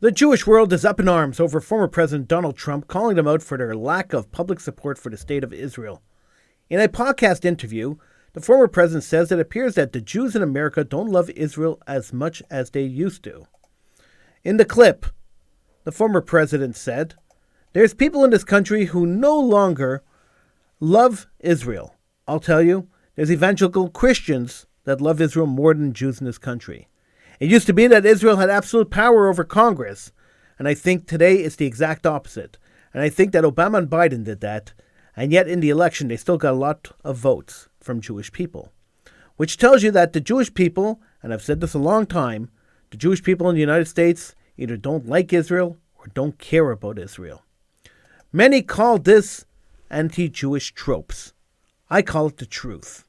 The Jewish world is up in arms over former President Donald Trump calling them out for their lack of public support for the state of Israel. In a podcast interview, the former president says it appears that the Jews in America don't love Israel as much as they used to. In the clip, the former president said, "There's people in this country who no longer love Israel. I'll tell you, there's evangelical Christians that love Israel more than Jews in this country. It used to be that Israel had absolute power over Congress, and I think today it's the exact opposite. And I think that Obama and Biden did that, and yet in the election they still got a lot of votes from Jewish people. Which tells you that the Jewish people, and I've said this a long time, the Jewish people in the United States either don't like Israel or don't care about Israel. Many call this anti-Jewish tropes. I call it the truth.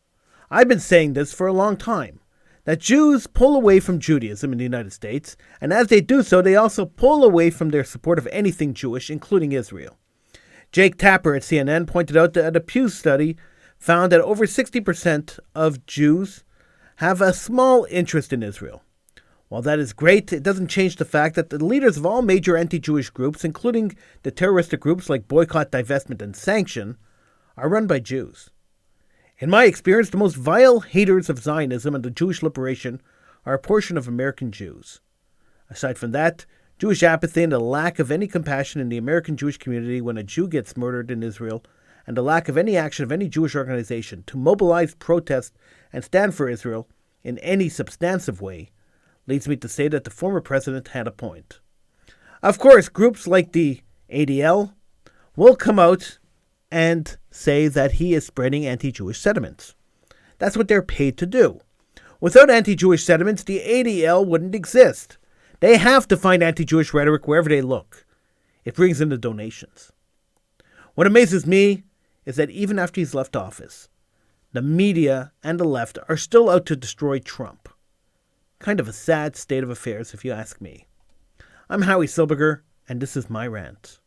I've been saying this for a long time, that Jews pull away from Judaism in the United States, and as they do so, they also pull away from their support of anything Jewish, including Israel. Jake Tapper at CNN pointed out that a Pew study found that over 60% of Jews have a small interest in Israel. While that is great, it doesn't change the fact that the leaders of all major anti-Jewish groups, including the terroristic groups like Boycott, Divestment, and Sanction, are run by Jews. In my experience, the most vile haters of Zionism and the Jewish liberation are a portion of American Jews. Aside from that, Jewish apathy and the lack of any compassion in the American Jewish community when a Jew gets murdered in Israel, and the lack of any action of any Jewish organization to mobilize, protest, and stand for Israel in any substantive way, leads me to say that the former president had a point. Of course, groups like the ADL will come out and say that he is spreading anti-Jewish sentiments. That's what they're paid to do. Without anti-Jewish sentiments, the ADL wouldn't exist. They have to find anti-Jewish rhetoric wherever they look. It brings in the donations. What amazes me is that even after he's left office, the media and the left are still out to destroy Trump. Kind of a sad state of affairs, if you ask me. I'm Howie Silberger, and this is my rant.